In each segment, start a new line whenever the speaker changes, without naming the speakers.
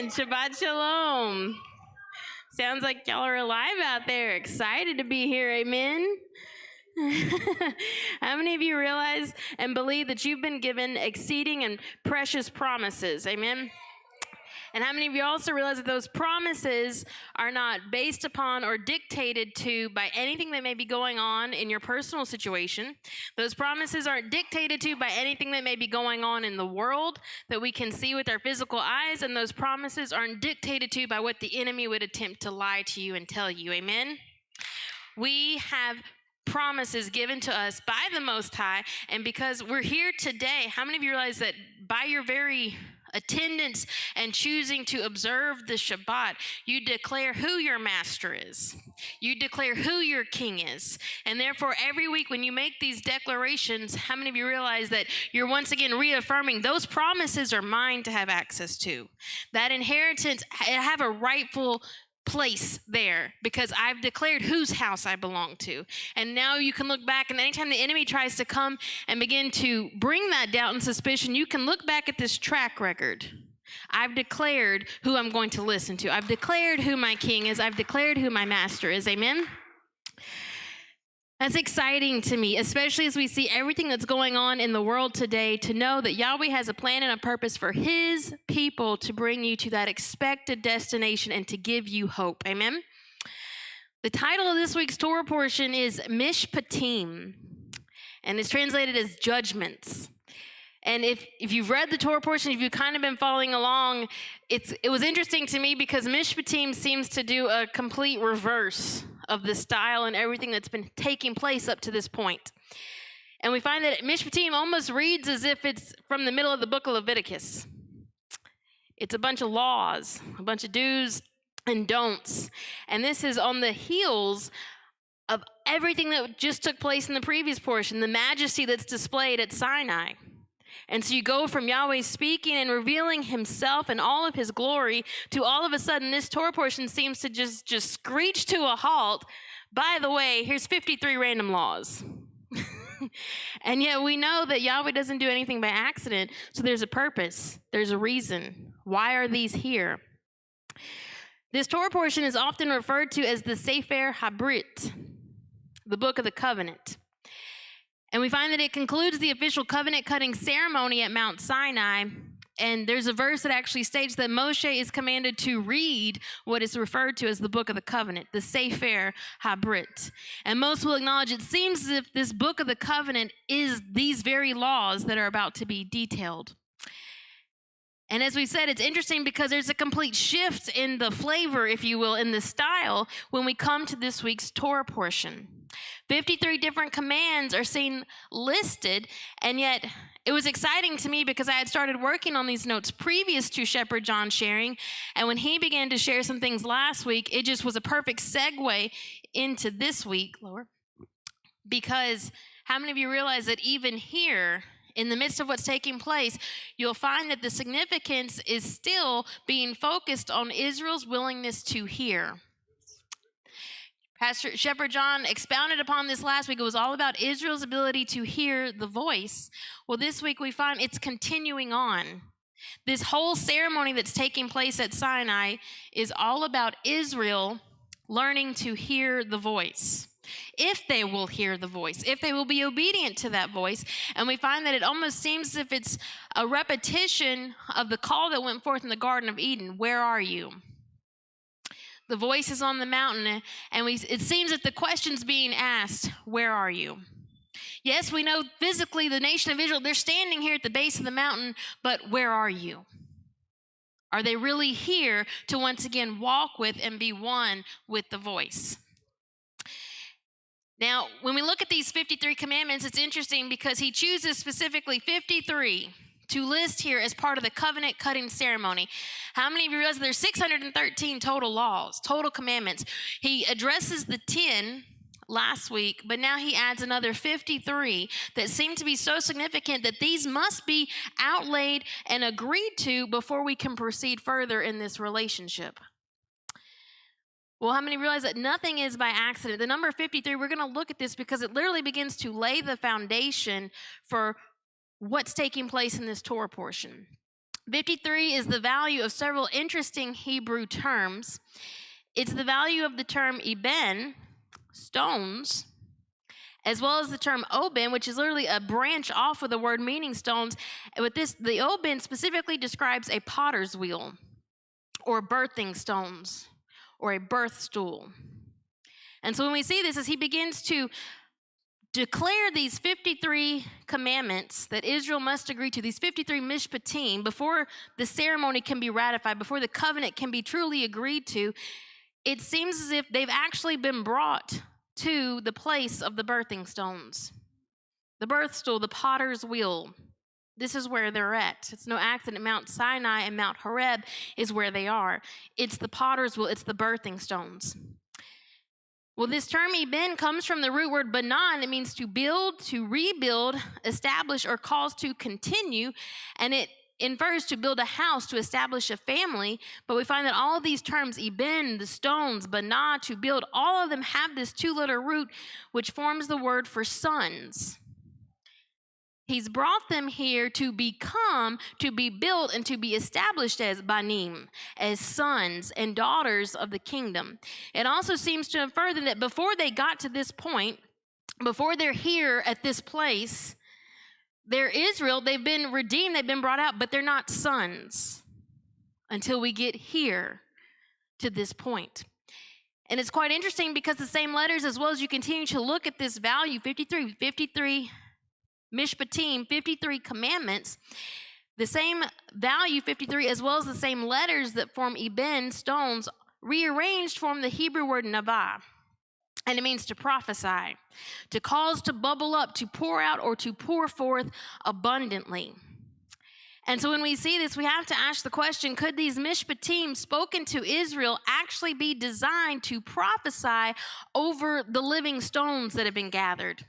Shabbat Shalom. Sounds like y'all are alive out there, excited to be here, amen? How many of you realize and believe that you've been given exceeding and precious promises, amen? And how many of you also realize that those promises are not based upon or dictated to by anything that may be going on in your personal situation? Those promises aren't dictated to by anything that may be going on in the world that we can see with our physical eyes, and those promises aren't dictated to by what the enemy would attempt to lie to you and tell you, amen? We have promises given to us by the Most High, and because we're here today, how many of you realize that by your very attendance and choosing to observe the Shabbat, you declare who your master is. You declare who your king is. And therefore, every week when you make these declarations, how many of you realize that you're once again reaffirming those promises are mine to have access to? That inheritance, I have a rightful place there because I've declared whose house I belong to. And now you can look back, and anytime the enemy tries to come and begin to bring that doubt and suspicion, you can look back at this track record. I've declared who I'm going to listen to. I've declared who my king is. I've declared who my master is. Amen? That's exciting to me, especially as we see everything that's going on in the world today, to know that Yahweh has a plan and a purpose for his people to bring you to that expected destination and to give you hope. Amen? The title of this week's Torah portion is Mishpatim, and it's translated as judgments. And if you've read the Torah portion, if you've kind of been following along, it was interesting to me because Mishpatim seems to do a complete reverse of the style and everything that's been taking place up to this point. And we find that Mishpatim almost reads as if it's from the middle of the book of Leviticus. It's a bunch of laws, a bunch of do's and don'ts. And this is on the heels of everything that just took place in the previous portion, the majesty that's displayed at Sinai. And so you go from Yahweh speaking and revealing himself and all of his glory to all of a sudden this Torah portion seems to just screech to a halt. By the way, here's 53 random laws. And yet we know that Yahweh doesn't do anything by accident. So there's a purpose. There's a reason. Why are these here? This Torah portion is often referred to as the Sefer HaBrit, the Book of the Covenant. And we find that it concludes the official covenant-cutting ceremony at Mount Sinai. And there's a verse that actually states that Moshe is commanded to read what is referred to as the Book of the Covenant, the Sefer HaBrit. And most will acknowledge it seems as if this Book of the Covenant is these very laws that are about to be detailed. And as we said, it's interesting because there's a complete shift in the flavor, if you will, in the style when we come to this week's Torah portion. 53 different commands are seen listed, and yet it was exciting to me because I had started working on these notes previous to Shepherd John sharing, and when he began to share some things last week, it just was a perfect segue into this week, lower, because how many of you realize that even here, in the midst of what's taking place, you'll find that the significance is still being focused on Israel's willingness to hear. Pastor Shepherd John expounded upon this last week. It was all about Israel's ability to hear the voice. Well, this week we find it's continuing on. This whole ceremony that's taking place at Sinai is all about Israel learning to hear the voice. If they will hear the voice, if they will be obedient to that voice. And we find that it almost seems as if it's a repetition of the call that went forth in the Garden of Eden. Where are you? The voice is on the mountain, and it seems that the question's being asked, where are you? Yes, we know physically the nation of Israel, they're standing here at the base of the mountain, but where are you? Are they really here to once again walk with and be one with the voice? Now, when we look at these 53 commandments, it's interesting because he chooses specifically 53 to list here as part of the covenant-cutting ceremony. How many of you realize there's 613 total laws, total commandments? He addresses the 10 last week, but now he adds another 53 that seem to be so significant that these must be outlaid and agreed to before we can proceed further in this relationship. Well, how many realize that nothing is by accident? The number 53, we're going to look at this because it literally begins to lay the foundation for what's taking place in this Torah portion. 53 is the value of several interesting Hebrew terms. It's the value of the term eben, stones, as well as the term oben, which is literally a branch off of the word meaning stones. With this, the oben specifically describes a potter's wheel, or birthing stones, or a birth stool. And so when we see this, as he begins to declare these 53 commandments that Israel must agree to, these 53 Mishpatim, before the ceremony can be ratified, before the covenant can be truly agreed to, it seems as if they've actually been brought to the place of the birthing stones. The birth stool, the potter's wheel. This is where they're at. It's no accident. Mount Sinai and Mount Horeb is where they are. It's the potter's wheel. It's the birthing stones. Well, this term eben comes from the root word banan. It means to build, to rebuild, establish, or cause to continue. And it infers to build a house, to establish a family. But we find that all of these terms, eben, the stones, banah, to build, all of them have this two-letter root, which forms the word for sons. He's brought them here to become, to be built, and to be established as banim, as sons and daughters of the kingdom. It also seems to infer that before they got to this point, before they're here at this place, they're Israel, they've been redeemed, they've been brought out, but they're not sons until we get here to this point. And it's quite interesting because the same letters, as well as you continue to look at this value, 53 Mishpatim, 53 commandments, the same value, 53, as well as the same letters that form eben, stones, rearranged form the Hebrew word navah. And it means to prophesy, to cause to bubble up, to pour out, or to pour forth abundantly. And so when we see this, we have to ask the question, could these Mishpatim spoken to Israel actually be designed to prophesy over the living stones that have been gathered?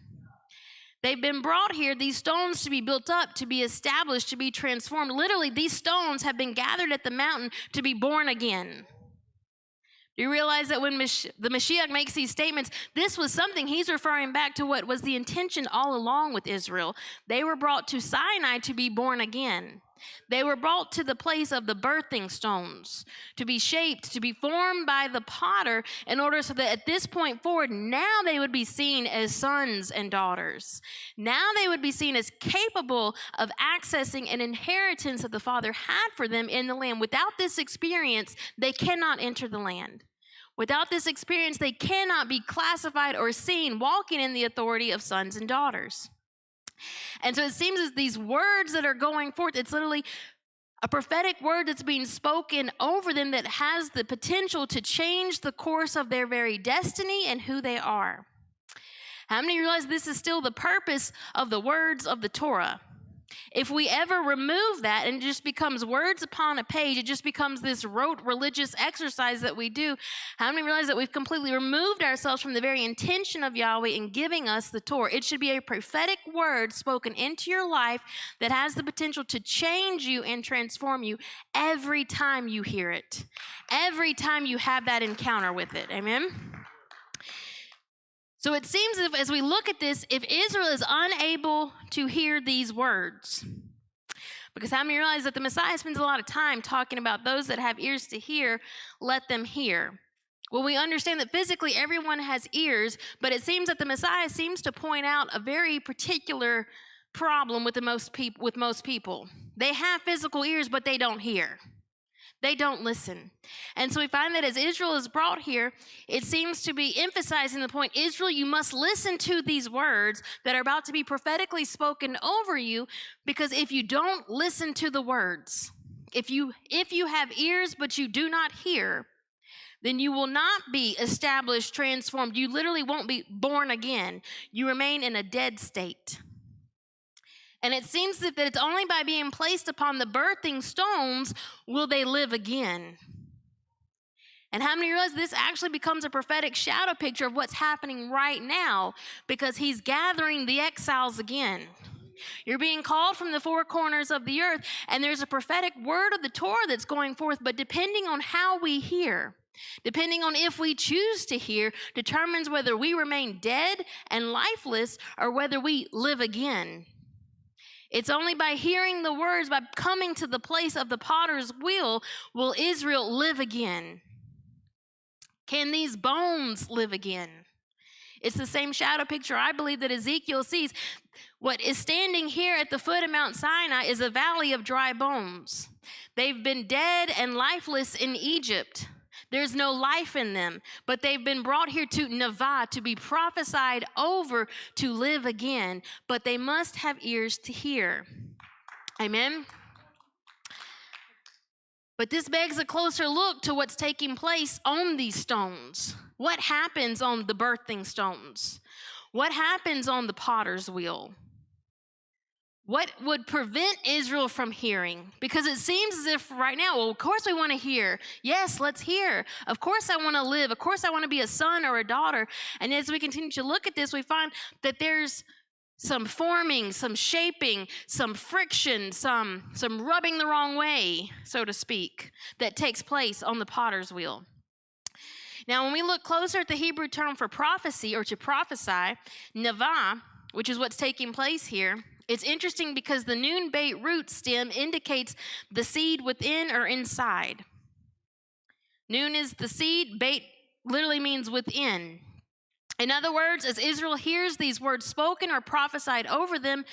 They've been brought here, these stones, to be built up, to be established, to be transformed. Literally, these stones have been gathered at the mountain to be born again. Do you realize that when the Mashiach makes these statements, this was something he's referring back to what was the intention all along with Israel. They were brought to Sinai to be born again. They were brought to the place of the birthing stones, to be shaped, to be formed by the potter, in order so that at this point forward, now they would be seen as sons and daughters. Now they would be seen as capable of accessing an inheritance that the Father had for them in the land. Without this experience, they cannot enter the land. Without this experience, they cannot be classified or seen walking in the authority of sons and daughters. And so it seems as these words that are going forth, it's literally a prophetic word that's being spoken over them that has the potential to change the course of their very destiny and who they are. How many realize this is still the purpose of the words of the Torah? If we ever remove that and it just becomes words upon a page, it just becomes this rote religious exercise that we do, how many realize that we've completely removed ourselves from the very intention of Yahweh in giving us the Torah? It should be a prophetic word spoken into your life that has the potential to change you and transform you every time you hear it, every time you have that encounter with it. Amen? So it seems as we look at this, if Israel is unable to hear these words, because how many realize that the Messiah spends a lot of time talking about those that have ears to hear, let them hear. Well, we understand that physically everyone has ears, but it seems that the Messiah seems to point out a very particular problem with most people. They have physical ears, but they don't hear. They don't listen. And so we find that as Israel is brought here, it seems to be emphasizing the point, Israel, you must listen to these words that are about to be prophetically spoken over you, because if you don't listen to the words, if you have ears but you do not hear, then you will not be established, transformed. You literally won't be born again. You remain in a dead state. And it seems that it's only by being placed upon the birthing stones will they live again. And how many realize this actually becomes a prophetic shadow picture of what's happening right now, because he's gathering the exiles again. You're being called from the four corners of the earth, and there's a prophetic word of the Torah that's going forth, but depending on how we hear, depending on if we choose to hear, determines whether we remain dead and lifeless or whether we live again. It's only by hearing the words, by coming to the place of the potter's wheel, will Israel live again. Can these bones live again? It's the same shadow picture I believe that Ezekiel sees. What is standing here at the foot of Mount Sinai is a valley of dry bones. They've been dead and lifeless in Egypt. There's no life in them, but they've been brought here to Nevah to be prophesied over to live again, but they must have ears to hear. Amen? But this begs a closer look to what's taking place on these stones. What happens on the birthing stones? What happens on the potter's wheel? What would prevent Israel from hearing? Because it seems as if right now, well, of course we want to hear. Yes, let's hear. Of course I want to live. Of course I want to be a son or a daughter. And as we continue to look at this, we find that there's some forming, some shaping, some friction, some rubbing the wrong way, so to speak, that takes place on the potter's wheel. Now, when we look closer at the Hebrew term for prophecy or to prophesy, Nevah, which is what's taking place here, it's interesting because the nun beit root stem indicates the seed within or inside. Nun is the seed, beit literally means within. In other words, as Israel hears these words spoken or prophesied over them,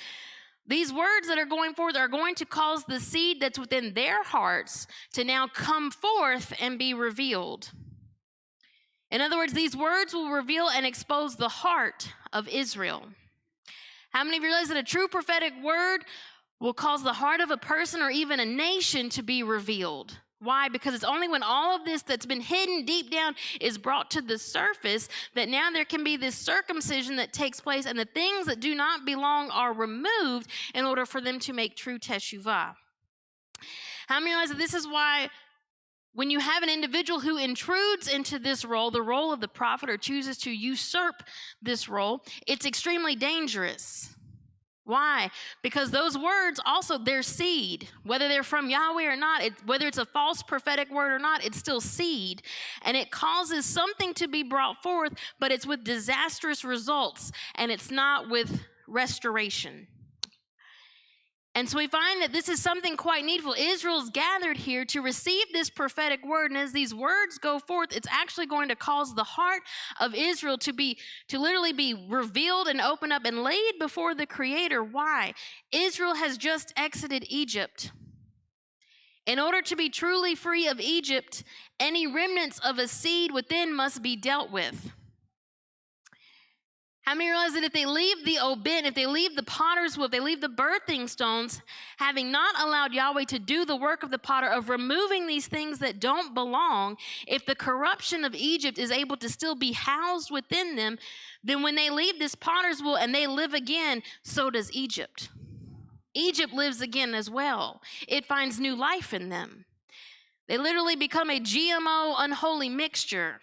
these words that are going forth are going to cause the seed that's within their hearts to now come forth and be revealed. In other words, these words will reveal and expose the heart of Israel. How many of you realize that a true prophetic word will cause the heart of a person or even a nation to be revealed? Why? Because it's only when all of this that's been hidden deep down is brought to the surface that now there can be this circumcision that takes place and the things that do not belong are removed in order for them to make true teshuvah. How many realize that this is why when you have an individual who intrudes into this role, the role of the prophet, or chooses to usurp this role, it's extremely dangerous. Why? Because those words also, they're seed. Whether they're from Yahweh or not, whether it's a false prophetic word or not, it's still seed. And it causes something to be brought forth, but it's with disastrous results, and it's not with restoration. And so we find that this is something quite needful. Israel's gathered here to receive this prophetic word, and as these words go forth, it's actually going to cause the heart of Israel to literally be revealed and opened up and laid before the Creator. Why? Israel has just exited Egypt. In order to be truly free of Egypt, any remnants of a seed within must be dealt with. How many realize that if they leave the obit, if they leave the potter's wheel, if they leave the birthing stones, having not allowed Yahweh to do the work of the potter of removing these things that don't belong, if the corruption of Egypt is able to still be housed within them, then when they leave this potter's wheel and they live again, so does Egypt. Egypt lives again as well. It finds new life in them. They literally become a GMO unholy mixture.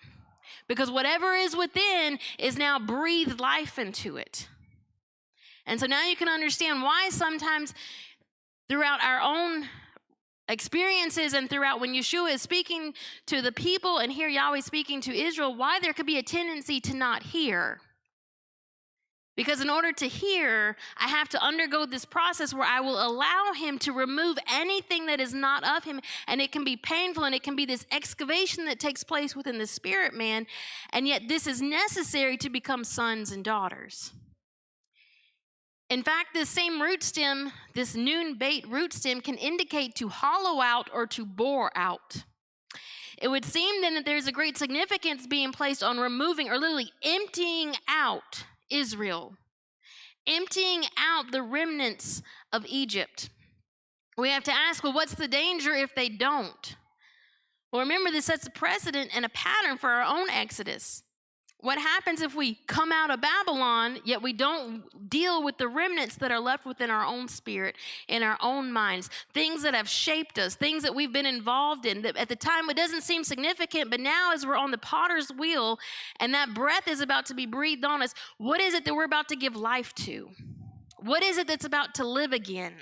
Because whatever is within is now breathed life into it. And so now you can understand why sometimes throughout our own experiences and throughout when Yeshua is speaking to the people and here Yahweh speaking to Israel, why there could be a tendency to not hear. Because in order to hear, I have to undergo this process where I will allow him to remove anything that is not of him. And it can be painful and it can be this excavation that takes place within the spirit man. And yet this is necessary to become sons and daughters. In fact, this same root stem, this nun beit root stem, can indicate to hollow out or to bore out. It would seem then that there's a great significance being placed on removing or literally emptying out Israel, emptying out the remnants of Egypt. We have to ask, well, what's the danger if they don't? Well, remember, this sets a precedent and a pattern for our own exodus. What happens if we come out of Babylon, yet we don't deal with the remnants that are left within our own spirit, in our own minds, things that have shaped us, things that we've been involved in, that at the time it doesn't seem significant, but now as we're on the potter's wheel and that breath is about to be breathed on us, what is it that we're about to give life to? What is it that's about to live again?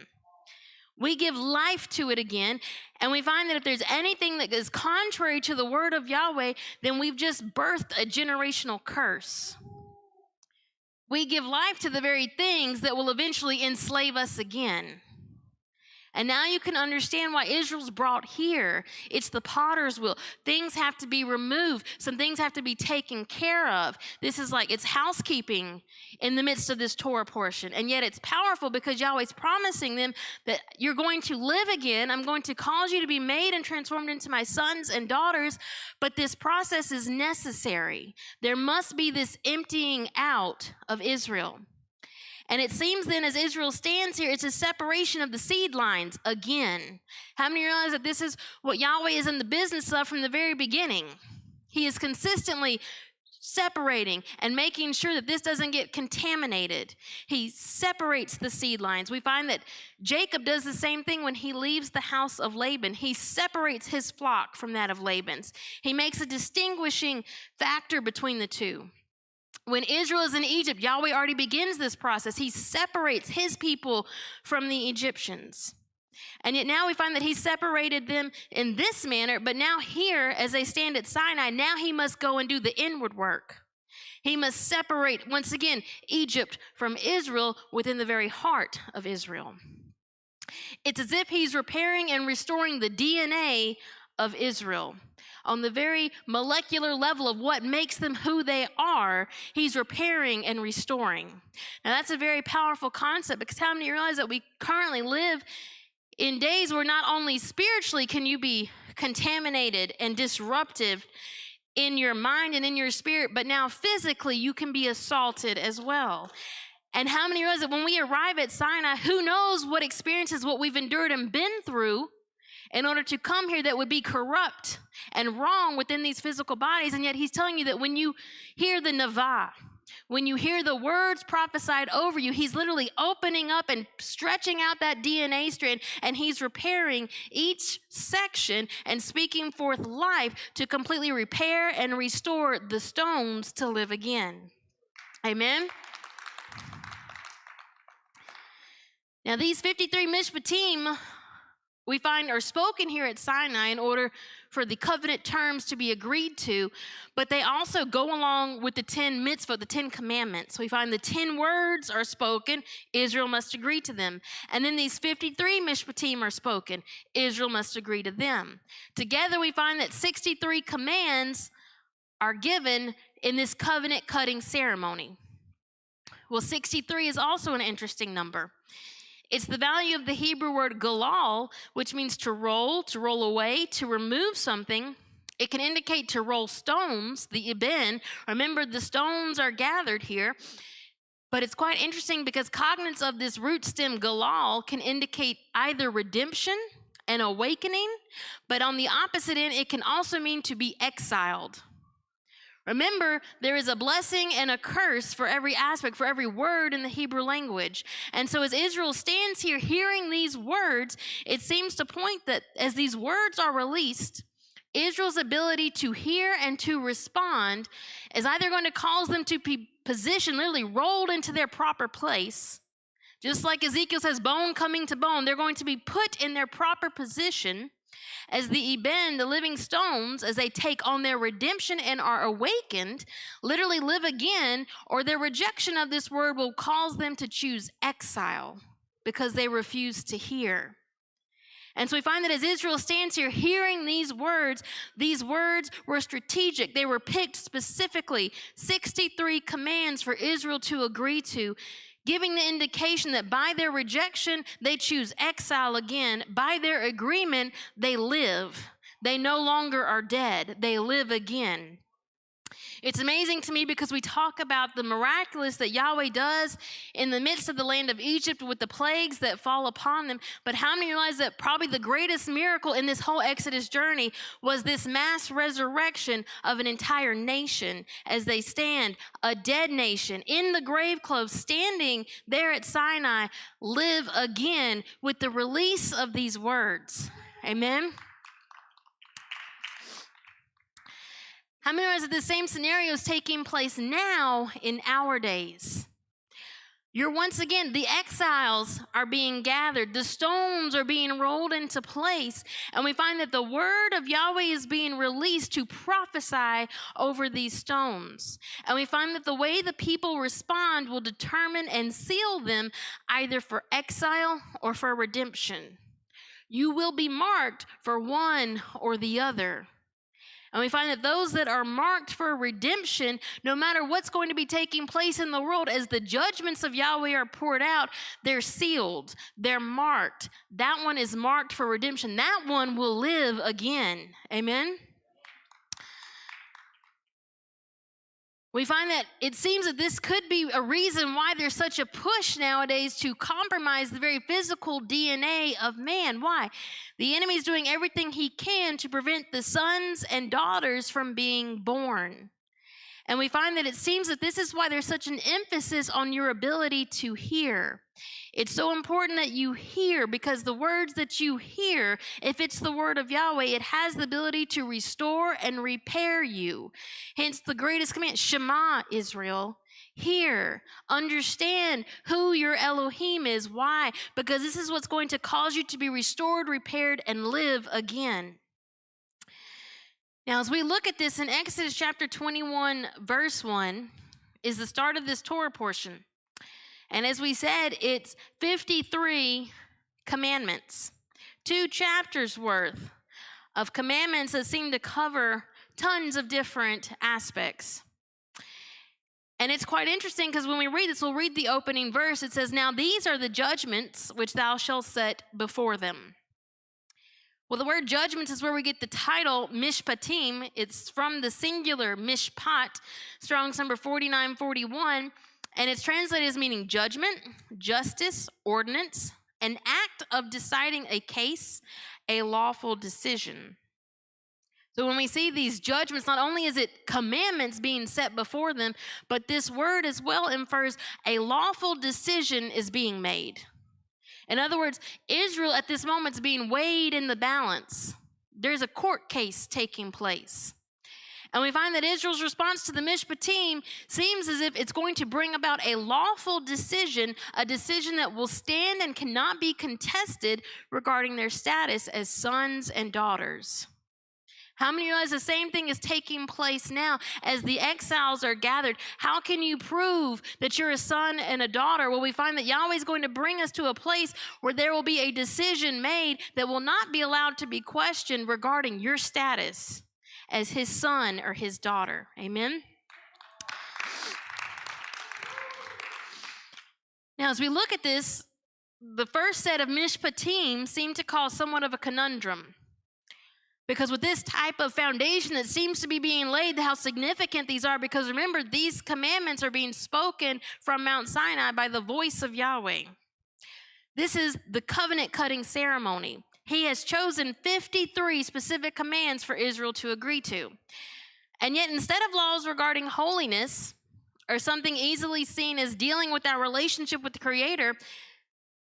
We give life to it again, and we find that if there's anything that is contrary to the word of Yahweh, then we've just birthed a generational curse. we give life to the very things that will eventually enslave us again. And now you can understand why Israel's brought here. It's the potter's wheel. Things have to be removed. Some things have to be taken care of. This is like, it's housekeeping in the midst of this Torah portion. And yet it's powerful because Yahweh's promising them that you're going to live again. I'm going to cause you to be made and transformed into my sons and daughters. But this process is necessary. There must be this emptying out of Israel. And it seems then as Israel stands here, it's a separation of the seed lines again. How many realize that this is what Yahweh is in the business of from the very beginning? He is consistently separating and making sure that this doesn't get contaminated. He separates the seed lines. We find that Jacob does the same thing when he leaves the house of Laban. He separates his flock from that of Laban's. He makes a distinguishing factor between the two. When Israel is in Egypt, Yahweh already begins this process. He separates his people from the Egyptians. And yet now we find that he separated them in this manner, but now here, as they stand at Sinai, now he must go and do the inward work. He must separate, once again, Egypt from Israel within the very heart of Israel. It's as if he's repairing and restoring the DNA of Israel. On the very molecular level of what makes them who they are, he's repairing and restoring. Now, that's a very powerful concept because how many realize that we currently live in days where not only spiritually can you be contaminated and disruptive in your mind and in your spirit, but now physically you can be assaulted as well. And how many realize that when we arrive at Sinai, who knows what experiences, what we've endured and been through in order to come here that would be corrupt and wrong within these physical bodies. And yet he's telling you that when you hear the Navah, when you hear the words prophesied over you, he's literally opening up and stretching out that DNA strand, and he's repairing each section and speaking forth life to completely repair and restore the stones to live again. Amen? Now these 53 Mishpatim we find are spoken here at Sinai in order for the covenant terms to be agreed to, but they also go along with the 10 mitzvot, the 10 commandments. We find the 10 words are spoken, Israel must agree to them. And then these 53 Mishpatim are spoken, Israel must agree to them. Together we find that 63 commands are given in this covenant cutting ceremony. Well, 63 is also an interesting number. It's the value of the Hebrew word galal, which means to roll away, to remove something. It can indicate to roll stones, the ibn. Remember, the stones are gathered here. But it's quite interesting because cognates of this root stem galal can indicate either redemption and awakening, but on the opposite end, it can also mean to be exiled. Remember, there is a blessing and a curse for every aspect, for every word in the Hebrew language. And so as Israel stands here hearing these words, it seems to point that as these words are released, Israel's ability to hear and to respond is either going to cause them to be positioned, literally rolled into their proper place. Just like Ezekiel says, bone coming to bone, they're going to be put in their proper position as the Eben, the living stones, as they take on their redemption and are awakened, literally live again, or their rejection of this word will cause them to choose exile because they refuse to hear. And so we find that as Israel stands here hearing these words were strategic. They were picked specifically, 63 commands for Israel to agree to, giving the indication that by their rejection, they choose exile again. By their agreement, they live. They no longer are dead. They live again. It's amazing to me because we talk about the miraculous that Yahweh does in the midst of the land of Egypt with the plagues that fall upon them. But how many realize that probably the greatest miracle in this whole Exodus journey was this mass resurrection of an entire nation as they stand, a dead nation in the grave clothes, standing there at Sinai, live again with the release of these words. Amen. How many realize that the same scenario is taking place now in our days? You're once again, the exiles are being gathered. The stones are being rolled into place. And we find that the word of Yahweh is being released to prophesy over these stones. And we find that the way the people respond will determine and seal them either for exile or for redemption. You will be marked for one or the other. And we find that those that are marked for redemption, no matter what's going to be taking place in the world, as the judgments of Yahweh are poured out, they're sealed, they're marked. That one is marked for redemption. That one will live again. Amen? We find that it seems that this could be a reason why there's such a push nowadays to compromise the very physical DNA of man. Why? The enemy is doing everything he can to prevent the sons and daughters from being born. And we find that it seems that this is why there's such an emphasis on your ability to hear. It's so important that you hear, because the words that you hear, if it's the word of Yahweh, it has the ability to restore and repair you. Hence the greatest command, Shema, Israel. Hear, understand who your Elohim is. Why? Because this is what's going to cause you to be restored, repaired, and live again. Now, as we look at this in Exodus chapter 21, verse 1, is the start of this Torah portion. And as we said, it's 53 commandments, 2 chapters worth of commandments that seem to cover tons of different aspects. And it's quite interesting because when we read this, we'll read the opening verse. It says, "Now these are the judgments which thou shalt set before them." Well, the word judgments is where we get the title Mishpatim. It's from the singular Mishpat, Strong's number 4941, and it's translated as meaning judgment, justice, ordinance, an act of deciding a case, a lawful decision. So when we see these judgments, not only is it commandments being set before them, but this word as well infers a lawful decision is being made. In other words, Israel at this moment is being weighed in the balance. There's a court case taking place. And we find that Israel's response to the Mishpatim seems as if it's going to bring about a lawful decision, a decision that will stand and cannot be contested regarding their status as sons and daughters. How many realize the same thing is taking place now as the exiles are gathered? How can you prove that you're a son and a daughter? Well, we find that Yahweh is going to bring us to a place where there will be a decision made that will not be allowed to be questioned regarding your status as his son or his daughter. Amen? Now, as we look at this, the first set of Mishpatim seem to cause somewhat of a conundrum. Because with this type of foundation that seems to be being laid, how significant these are, because remember, these commandments are being spoken from Mount Sinai by the voice of Yahweh. This is the covenant-cutting ceremony. He has chosen 53 specific commands for Israel to agree to. And yet, instead of laws regarding holiness, or something easily seen as dealing with our relationship with the Creator,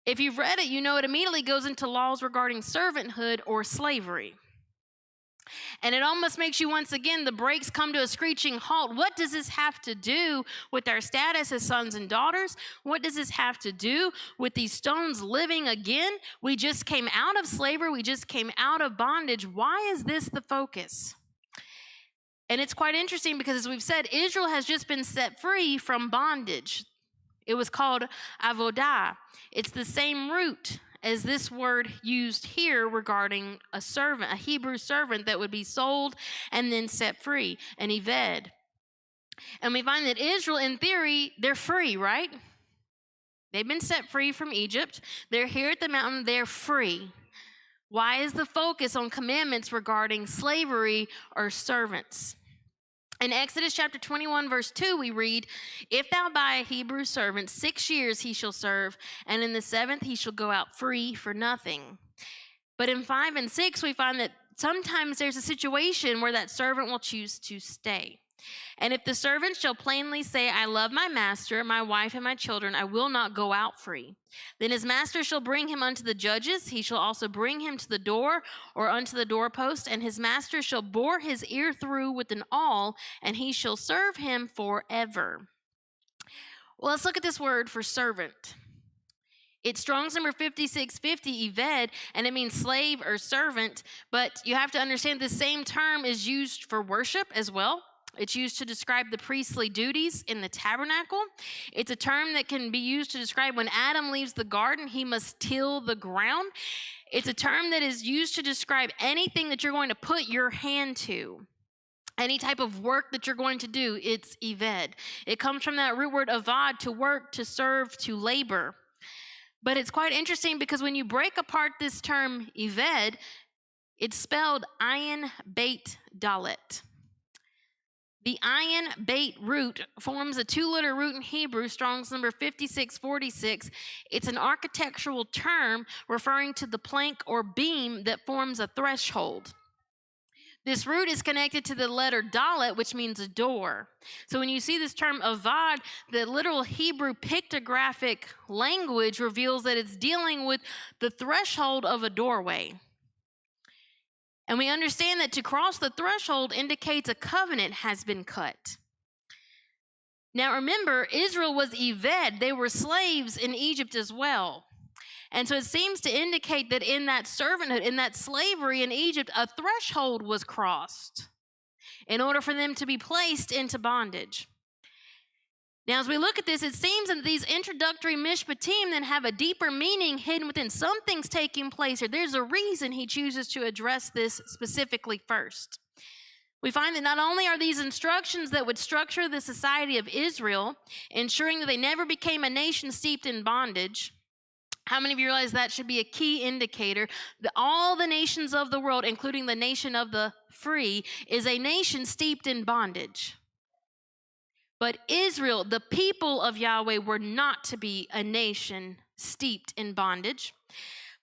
if you've read it, you know it immediately goes into laws regarding servanthood or slavery. And it almost makes you, once again, the brakes come to a screeching halt. What does this have to do with our status as sons and daughters? What does this have to do with these stones living again? We just came out of slavery. We just came out of bondage. Why is this the focus? And it's quite interesting because, as we've said, Israel has just been set free from bondage. It was called avodah. It's the same root as this word used here regarding a servant, a Hebrew servant that would be sold and then set free, an eved. And we find that Israel, in theory, they're free, right? They've been set free from Egypt. They're here at the mountain. They're free. Why is the focus on commandments regarding slavery or servants? In Exodus chapter 21, verse 2, we read, "If thou buy a Hebrew servant, 6 years he shall serve, and in the 7th he shall go out free for nothing." But in 5 and 6, we find that sometimes there's a situation where that servant will choose to stay. "And if the servant shall plainly say, I love my master, my wife, and my children, I will not go out free. Then his master shall bring him unto the judges. He shall also bring him to the door or unto the doorpost, and his master shall bore his ear through with an awl, and he shall serve him forever." Well, let's look at this word for servant. It's Strong's number 5650, Eved, and it means slave or servant, but you have to understand the same term is used for worship as well. It's used to describe the priestly duties in the tabernacle. It's a term that can be used to describe when Adam leaves the garden, he must till the ground. It's a term that is used to describe anything that you're going to put your hand to. Any type of work that you're going to do, it's Eved. It comes from that root word avad, to work, to serve, to labor. But it's quite interesting because when you break apart this term Eved, it's spelled ayin beit dalet. The ayin beit root forms a two-letter root in Hebrew, Strong's number 5646. It's an architectural term referring to the plank or beam that forms a threshold. This root is connected to the letter dalet, which means a door. So when you see this term avad, the literal Hebrew pictographic language reveals that it's dealing with the threshold of a doorway. And we understand that to cross the threshold indicates a covenant has been cut. Now remember, Israel was Eved. They were slaves in Egypt as well. And so it seems to indicate that in that servanthood, in that slavery in Egypt, a threshold was crossed in order for them to be placed into bondage. Now, as we look at this, it seems that these introductory Mishpatim then have a deeper meaning hidden within. Something's taking place here. There's a reason he chooses to address this specifically first. We find that not only are these instructions that would structure the society of Israel, ensuring that they never became a nation steeped in bondage. How many of you realize that should be a key indicator that all the nations of the world, including the nation of the free, is a nation steeped in bondage? But Israel, the people of Yahweh, were not to be a nation steeped in bondage.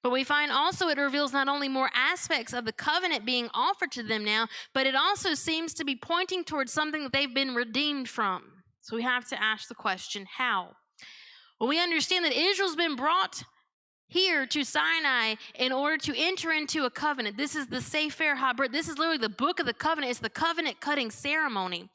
But we find also it reveals not only more aspects of the covenant being offered to them now, but it also seems to be pointing towards something that they've been redeemed from. So we have to ask the question, how? Well, we understand that Israel's been brought here to Sinai in order to enter into a covenant. This is the Sefer HaBrit. This is literally the book of the covenant. It's the covenant cutting ceremony.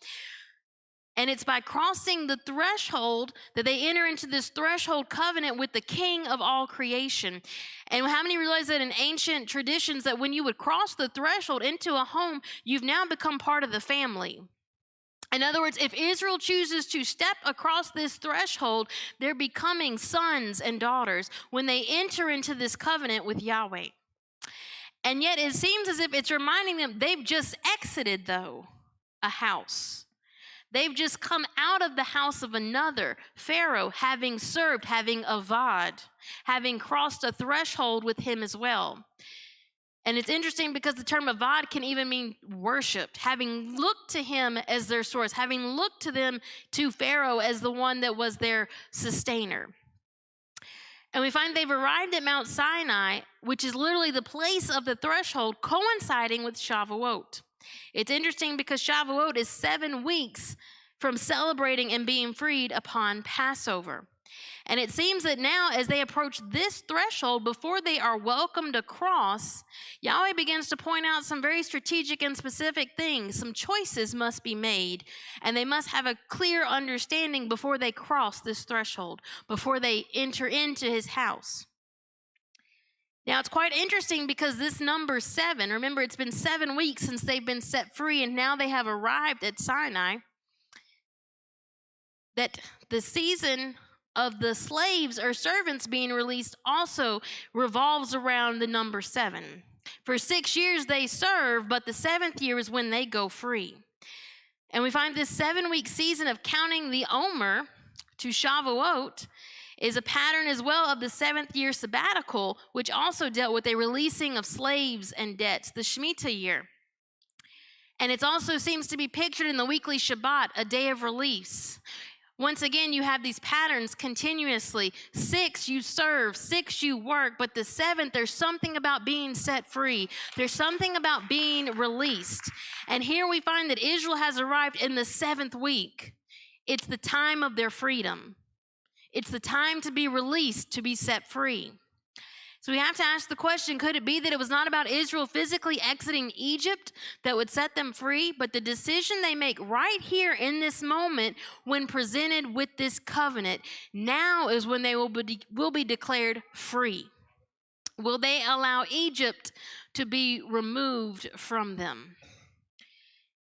And it's by crossing the threshold that they enter into this threshold covenant with the King of all creation. And how many realize that in ancient traditions that when you would cross the threshold into a home, you've now become part of the family? In other words, if Israel chooses to step across this threshold, they're becoming sons and daughters when they enter into this covenant with Yahweh. And yet it seems as if it's reminding them they've just exited, though, a house. They've just come out of the house of another, Pharaoh, having served, having avad, having crossed a threshold with him as well. And it's interesting because the term avad can even mean worshipped, having looked to him as their source, having looked to Pharaoh as the one that was their sustainer. And we find they've arrived at Mount Sinai, which is literally the place of the threshold, coinciding with Shavuot. It's interesting because Shavuot is 7 weeks from celebrating and being freed upon Passover. And it seems that now, as they approach this threshold, before they are welcomed across, Yahweh begins to point out some very strategic and specific things. Some choices must be made, and they must have a clear understanding before they cross this threshold, before they enter into his house. Now, it's quite interesting because this number 7, remember, it's been 7 weeks since they've been set free, and now they have arrived at Sinai, that the season of the slaves or servants being released also revolves around the number 7. For 6 years they serve, but the 7th year is when they go free. And we find this 7-week season of counting the Omer to Shavuot is a pattern as well of the 7th year sabbatical, which also dealt with a releasing of slaves and debts, the Shemitah year. And it also seems to be pictured in the weekly Shabbat, a day of release. Once again, you have these patterns continuously. 6, you serve. 6, you work. But the 7th, there's something about being set free. There's something about being released. And here we find that Israel has arrived in the 7th week. It's the time of their freedom. It's the time to be released, to be set free. So we have to ask the question, could it be that it was not about Israel physically exiting Egypt that would set them free, but the decision they make right here in this moment when presented with this covenant, now is when they will be declared free? Will they allow Egypt to be removed from them?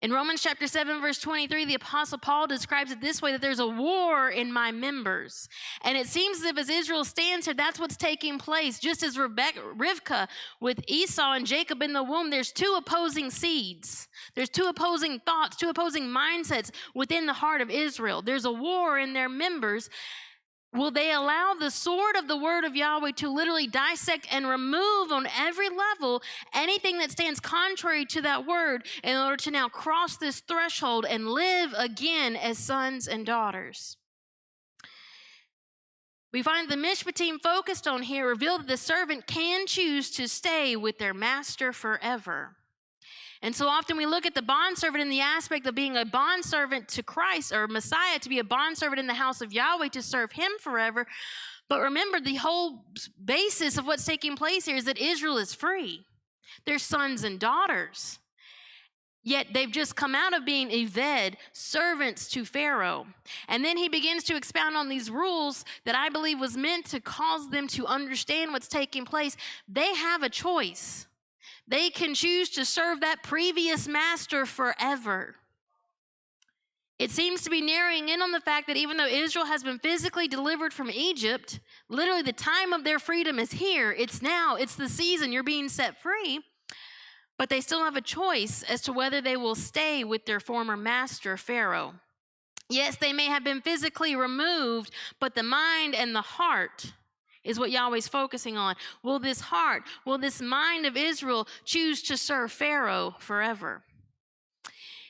In Romans chapter 7, verse 23, the Apostle Paul describes it this way, that there's a war in my members. And it seems as if as Israel stands here, that's what's taking place. Just as Rivkah with Esau and Jacob in the womb, there's two opposing seeds. There's two opposing thoughts, two opposing mindsets within the heart of Israel. There's a war in their members. Will they allow the sword of the word of Yahweh to literally dissect and remove on every level anything that stands contrary to that word in order to now cross this threshold and live again as sons and daughters? We find the Mishpatim focused on here reveal that the servant can choose to stay with their master forever. And so often we look at the bondservant in the aspect of being a bondservant to Christ or Messiah, to be a bondservant in the house of Yahweh, to serve him forever. But remember, the whole basis of what's taking place here is that Israel is free. They're sons and daughters. Yet they've just come out of being Eved, servants to Pharaoh. And then he begins to expound on these rules that I believe was meant to cause them to understand what's taking place. They have a choice. They can choose to serve that previous master forever. It seems to be narrowing in on the fact that even though Israel has been physically delivered from Egypt, literally the time of their freedom is here. It's now. It's the season. You're being set free. But they still have a choice as to whether they will stay with their former master, Pharaoh. Yes, they may have been physically removed, but the mind and the heart is what Yahweh's focusing on. Will this heart, will this mind of Israel choose to serve Pharaoh forever?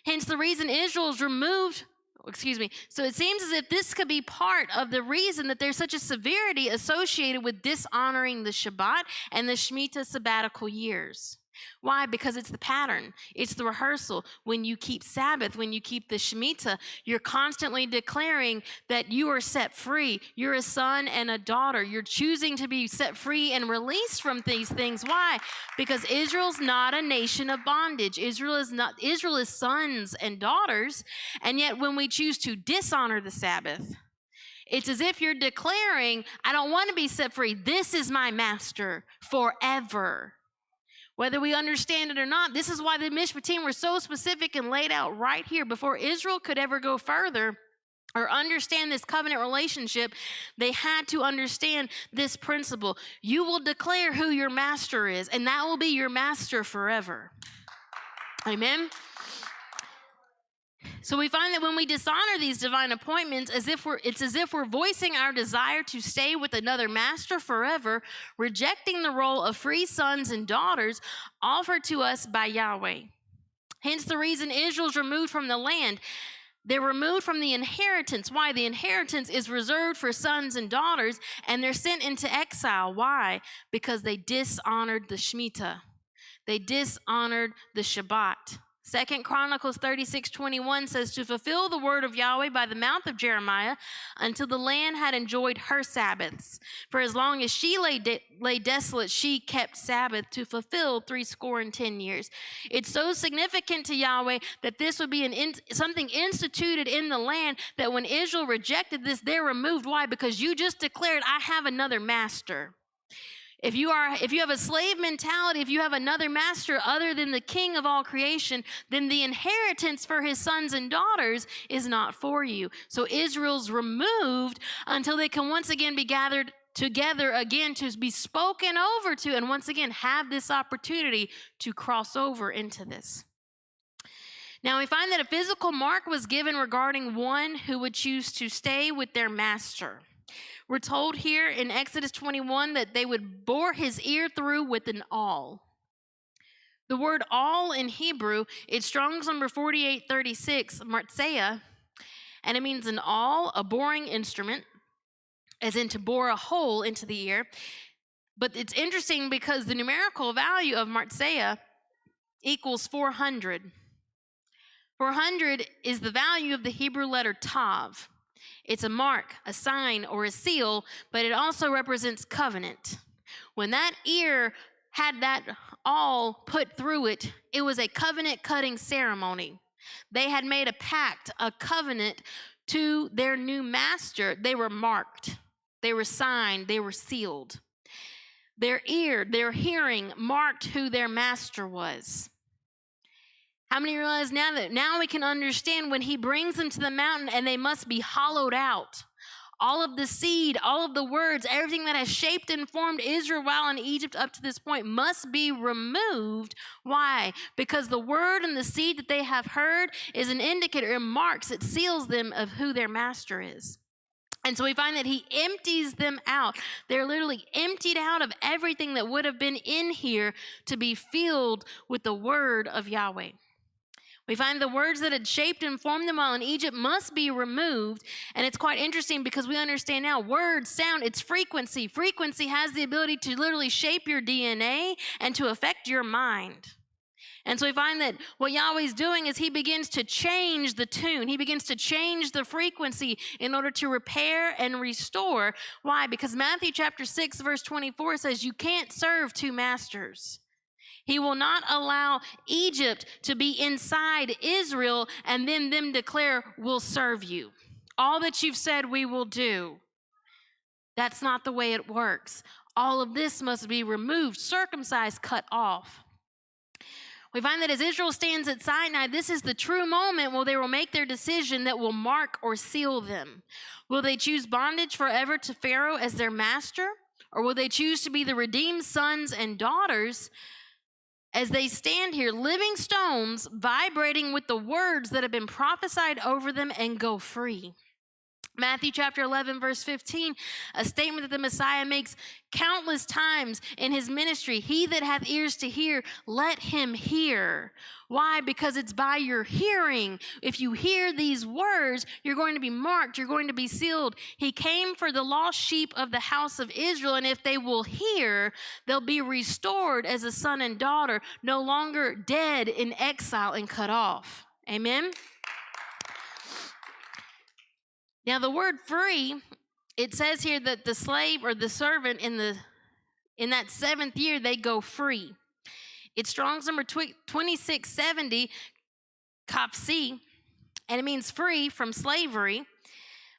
Hence the reason Israel's removed, so it seems as if this could be part of the reason that there's such a severity associated with dishonoring the Shabbat and the Shemitah sabbatical years. Why? Because it's the pattern. It's the rehearsal. When you keep Sabbath, when you keep the Shemitah, you're constantly declaring that you are set free. You're a son and a daughter. You're choosing to be set free and released from these things. Why? Because Israel's not a nation of bondage. Israel is sons and daughters. And yet when we choose to dishonor the Sabbath, it's as if you're declaring, I don't want to be set free. This is my master forever. Whether we understand it or not, this is why the Mishpatim were so specific and laid out right here. Before Israel could ever go further or understand this covenant relationship, they had to understand this principle. You will declare who your master is, and that will be your master forever. Amen? So we find that when we dishonor these divine appointments, it's as if we're voicing our desire to stay with another master forever, rejecting the role of free sons and daughters offered to us by Yahweh. Hence the reason Israel's removed from the land. They're removed from the inheritance. Why? The inheritance is reserved for sons and daughters, and they're sent into exile. Why? Because they dishonored the Shemitah. They dishonored the Shabbat. 2 Chronicles 36:21 says, to fulfill the word of Yahweh by the mouth of Jeremiah until the land had enjoyed her Sabbaths. For as long as she lay desolate, she kept Sabbath to fulfill 70 years. It's so significant to Yahweh that this would be something instituted in the land, that when Israel rejected this, they're removed. Why? Because you just declared, I have another master. If you have a slave mentality, if you have another master other than the king of all creation, then the inheritance for his sons and daughters is not for you. So Israel's removed until they can once again be gathered together again to be spoken over to, and once again have this opportunity to cross over into this. Now we find that a physical mark was given regarding one who would choose to stay with their master. We're told here in Exodus 21 that they would bore his ear through with an awl. The word awl in Hebrew, it's Strong's number 4836, martseah, and it means an awl, a boring instrument, as in to bore a hole into the ear. But it's interesting because the numerical value of martseah equals 400. 400 is the value of the Hebrew letter tav. It's a mark, a sign, or a seal, but it also represents covenant. When that ear had that all put through it, it was a covenant cutting ceremony. They had made a pact, a covenant to their new master. They were marked, they were signed, they were sealed. Their ear, their hearing marked who their master was. How many realize now we can understand when he brings them to the mountain and they must be hollowed out? All of the seed, all of the words, everything that has shaped and formed Israel while in Egypt up to this point must be removed. Why? Because the word and the seed that they have heard is an indicator, it marks, it seals them of who their master is. And so we find that he empties them out. They're literally emptied out of everything that would have been in here to be filled with the word of Yahweh. We find the words that had shaped and formed them while in Egypt must be removed. And it's quite interesting because we understand now words, sound, it's frequency. Frequency has the ability to literally shape your DNA and to affect your mind. And so we find that what Yahweh's doing is he begins to change the tune. He begins to change the frequency in order to repair and restore. Why? Because Matthew chapter 6, verse 24 says, you can't serve two masters. He will not allow Egypt to be inside Israel and then them declare, we'll serve you. All that you've said we will do. That's not the way it works. All of this must be removed, circumcised, cut off. We find that as Israel stands at Sinai, this is the true moment where they will make their decision that will mark or seal them. Will they choose bondage forever to Pharaoh as their master? Or will they choose to be the redeemed sons and daughters as they stand here, living stones, vibrating with the words that have been prophesied over them and go free? Matthew chapter 11, verse 15, a statement that the Messiah makes countless times in his ministry. He that hath ears to hear, let him hear. Why? Because it's by your hearing. If you hear these words, you're going to be marked, you're going to be sealed. He came for the lost sheep of the house of Israel, and if they will hear, they'll be restored as a son and daughter, no longer dead in exile and cut off. Amen? Now, the word free, it says here that the slave or the servant in that 7th year, they go free. It's Strong's number 2670, kapsi, and it means free from slavery.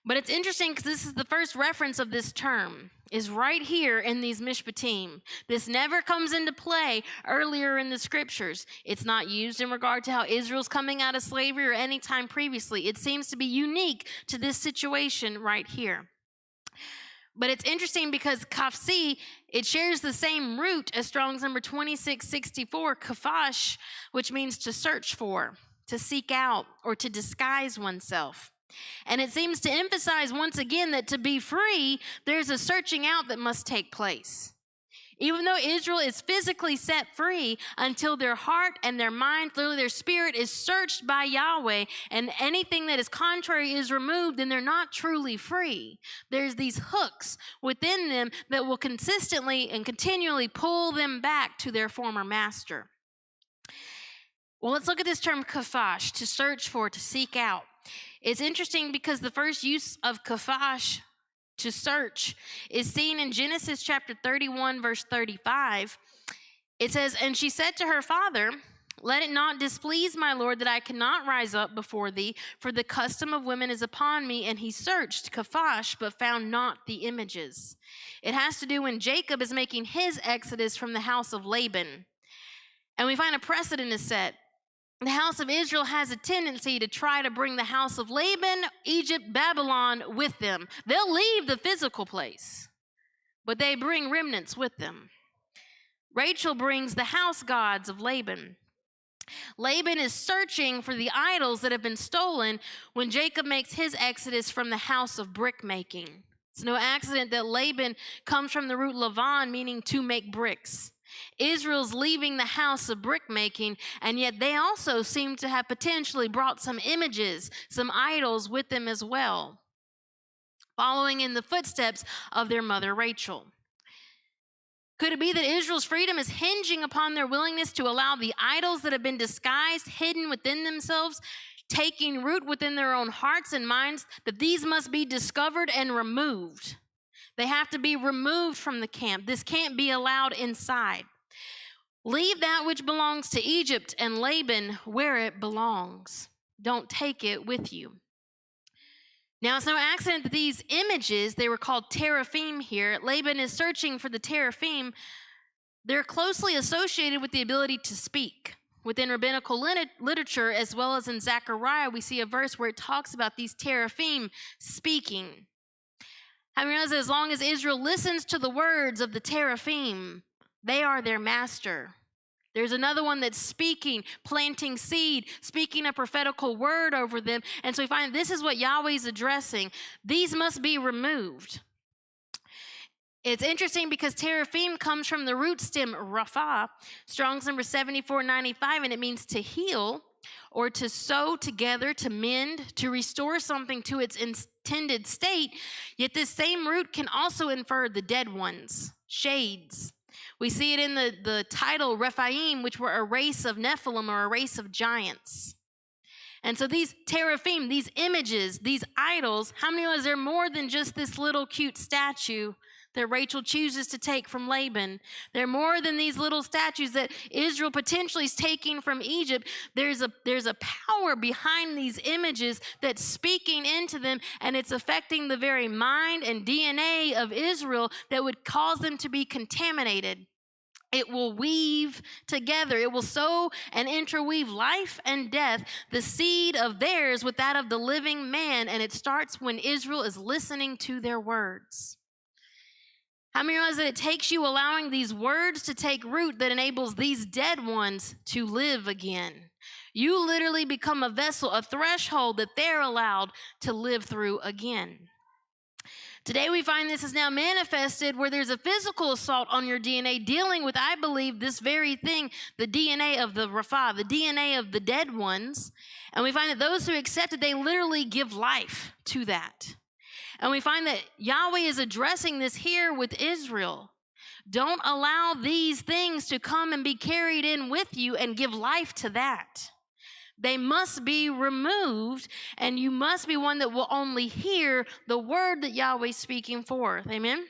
But it's interesting because this is the first reference of this term, is right here in these Mishpatim. This never comes into play earlier in the scriptures. It's not used in regard to how Israel's coming out of slavery or any time previously. It seems to be unique to this situation right here. But it's interesting because kafsi, it shares the same root as Strong's number 2664, kafash, which means to search for, to seek out, or to disguise oneself. And it seems to emphasize once again that to be free, there's a searching out that must take place. Even though Israel is physically set free, until their heart and their mind, literally their spirit, is searched by Yahweh, and anything that is contrary is removed, then they're not truly free. There's these hooks within them that will consistently and continually pull them back to their former master. Well, let's look at this term kafash, to search for, to seek out. It's interesting because the first use of kafash, to search, is seen in Genesis chapter 31, verse 35. It says, and she said to her father, let it not displease my Lord that I cannot rise up before thee, for the custom of women is upon me. And he searched kafash, but found not the images. It has to do when Jacob is making his exodus from the house of Laban. And we find a precedent is set. The house of Israel has a tendency to try to bring the house of Laban, Egypt, Babylon with them. They'll leave the physical place, but they bring remnants with them. Rachel brings the house gods of Laban. Laban is searching for the idols that have been stolen when Jacob makes his exodus from the house of brick making. It's no accident that Laban comes from the root Lavan, meaning to make bricks. Israel's leaving the house of brick making, and yet they also seem to have potentially brought some images, some idols with them as well, following in the footsteps of their mother Rachel. Could it be that Israel's freedom is hinging upon their willingness to allow the idols that have been disguised, hidden within themselves, taking root within their own hearts and minds, that these must be discovered and removed? They have to be removed from the camp. This can't be allowed inside. Leave that which belongs to Egypt and Laban where it belongs. Don't take it with you. Now, it's no accident that these images, they were called teraphim here. Laban is searching for the teraphim. They're closely associated with the ability to speak. Within rabbinical literature, as well as in Zechariah, we see a verse where it talks about these teraphim speaking. I realize that as long as Israel listens to the words of the teraphim, they are their master. There's another one that's speaking, planting seed, speaking a prophetical word over them. And so we find this is what Yahweh's addressing. These must be removed. It's interesting because teraphim comes from the root stem rapha, Strong's number 7495, and it means to heal or to sew together, to mend, to restore something to its intended state. Yet this same root can also infer the dead ones, shades. We see it in the title Rephaim, which were a race of Nephilim or a race of giants. And so these teraphim, these images, these idols, how many is there more than just this little cute statue that Rachel chooses to take from Laban? They're more than these little statues that Israel potentially is taking from Egypt. There's a power behind these images that's speaking into them, and it's affecting the very mind and DNA of Israel that would cause them to be contaminated. It will weave together. It will sow and interweave life and death, the seed of theirs with that of the living man, and it starts when Israel is listening to their words. How many realize that it takes you allowing these words to take root that enables these dead ones to live again? You literally become a vessel, a threshold that they're allowed to live through again. Today we find this is now manifested where there's a physical assault on your DNA dealing with, I believe, this very thing, the DNA of the Rapha, the DNA of the dead ones. And we find that those who accept it, they literally give life to that. And we find that Yahweh is addressing this here with Israel. Don't allow these things to come and be carried in with you and give life to that. They must be removed, and you must be one that will only hear the word that Yahweh is speaking forth. Amen?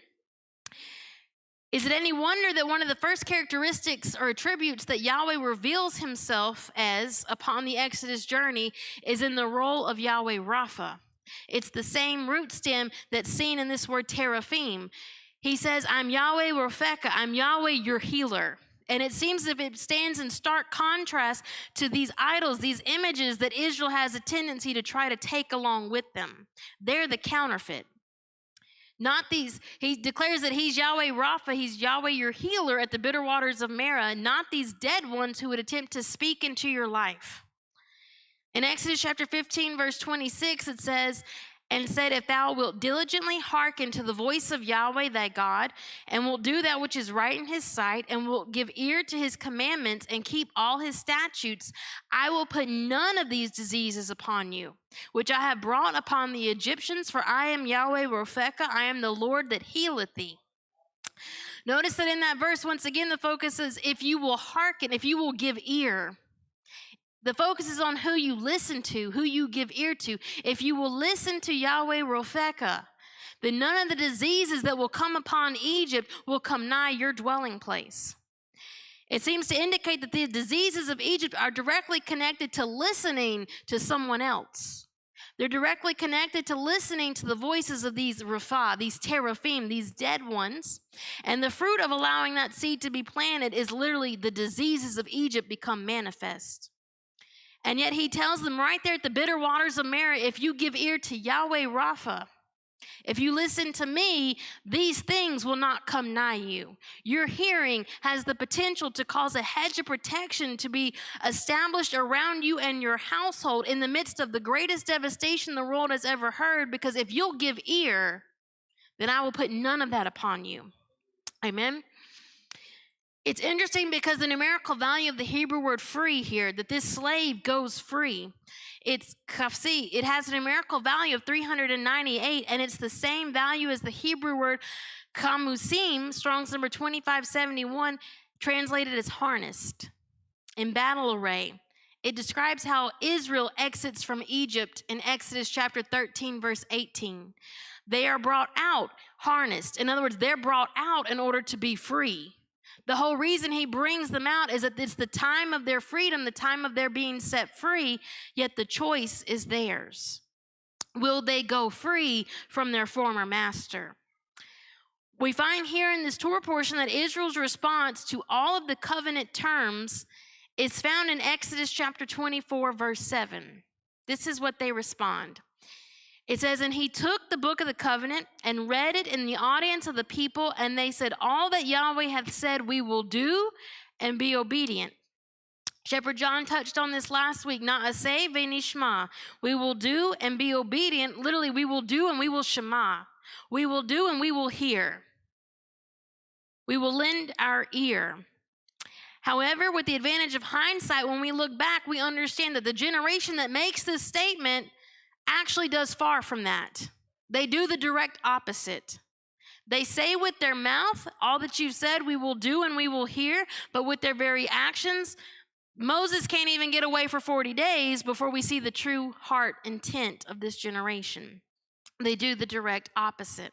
Is it any wonder that one of the first characteristics or attributes that Yahweh reveals himself as upon the Exodus journey is in the role of Yahweh Rapha? It's the same root stem that's seen in this word teraphim. He says, I'm Yahweh Rophekah, I'm Yahweh your healer. And it seems as if it stands in stark contrast to these idols, these images that Israel has a tendency to try to take along with them. They're the counterfeit. Not these, he declares that he's Yahweh Rapha, he's Yahweh your healer at the bitter waters of Marah, not these dead ones who would attempt to speak into your life. In Exodus chapter 15, verse 26, it says, and said, if thou wilt diligently hearken to the voice of Yahweh thy God, and wilt do that which is right in his sight, and wilt give ear to his commandments, and keep all his statutes, I will put none of these diseases upon you, which I have brought upon the Egyptians, for I am Yahweh Rophekah, I am the Lord that healeth thee. Notice that in that verse, once again, the focus is if you will hearken, if you will give ear. The focus is on who you listen to, who you give ear to. If you will listen to Yahweh Rophekah, then none of the diseases that will come upon Egypt will come nigh your dwelling place. It seems to indicate that the diseases of Egypt are directly connected to listening to someone else. They're directly connected to listening to the voices of these Rapha, these teraphim, these dead ones. And the fruit of allowing that seed to be planted is literally the diseases of Egypt become manifest. And yet he tells them right there at the bitter waters of Marah, if you give ear to Yahweh Rapha, if you listen to me, these things will not come nigh you. Your hearing has the potential to cause a hedge of protection to be established around you and your household in the midst of the greatest devastation the world has ever heard, because if you'll give ear, then I will put none of that upon you. Amen? It's interesting because the numerical value of the Hebrew word free here, that this slave goes free, it's kafsi. It has a numerical value of 398, and it's the same value as the Hebrew word kamusim, Strong's number 2571, translated as harnessed, in battle array. It describes how Israel exits from Egypt in Exodus chapter 13, verse 18. They are brought out harnessed. In other words, they're brought out in order to be free. The whole reason he brings them out is that it's the time of their freedom, the time of their being set free, yet the choice is theirs. Will they go free from their former master? We find here in this Torah portion that Israel's response to all of the covenant terms is found in Exodus chapter 24, verse 7. This is what they respond. It says, "And he took the book of the covenant and read it in the audience of the people, and they said, 'All that Yahweh hath said we will do, and be obedient.'" Shepherd John touched on this last week. Na'aseh ve'nishma. We will do and be obedient. Literally, we will do and we will shema. We will do and we will hear. We will lend our ear. However, with the advantage of hindsight, when we look back, we understand that the generation that makes this statement actually does far from that. They do the direct opposite. They say with their mouth, all that you've said we will do and we will hear, but with their very actions, Moses can't even get away for 40 days before we see the true heart intent of this generation. They do the direct opposite.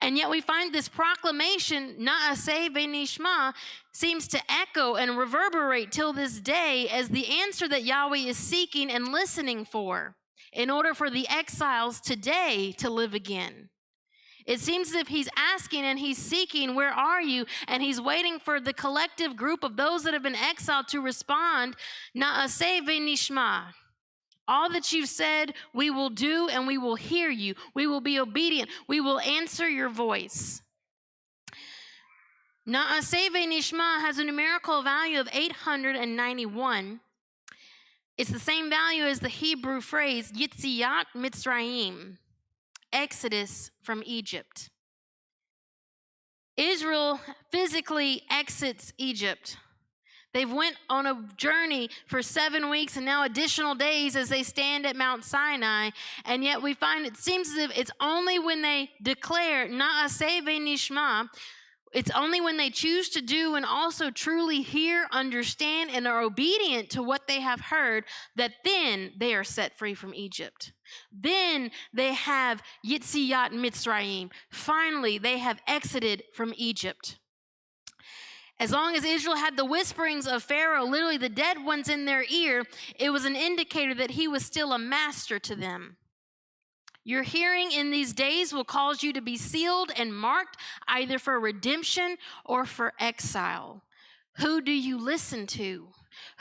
And yet we find this proclamation, Na'aseh ve'nishma, seems to echo and reverberate till this day as the answer that Yahweh is seeking and listening for in order for the exiles today to live again. It seems as if he's asking and he's seeking, where are you? And he's waiting for the collective group of those that have been exiled to respond, Na'aseh ve'nishma. All that you've said, we will do and we will hear you. We will be obedient. We will answer your voice. Na'aseh ve'nishma has a numerical value of 891. It's the same value as the Hebrew phrase Yitziat Mitzrayim, Exodus from Egypt. Israel physically exits Egypt. They've went on a journey for 7 weeks and now additional days as they stand at Mount Sinai. And yet we find it seems as if it's only when they declare Na'aseh ve'nishma, it's only when they choose to do and also truly hear, understand, and are obedient to what they have heard that then they are set free from Egypt. Then they have Yitziat Mitzrayim. Finally, they have exited from Egypt. As long as Israel had the whisperings of Pharaoh, literally the dead ones in their ear, it was an indicator that he was still a master to them. Your hearing in these days will cause you to be sealed and marked either for redemption or for exile. Who do you listen to?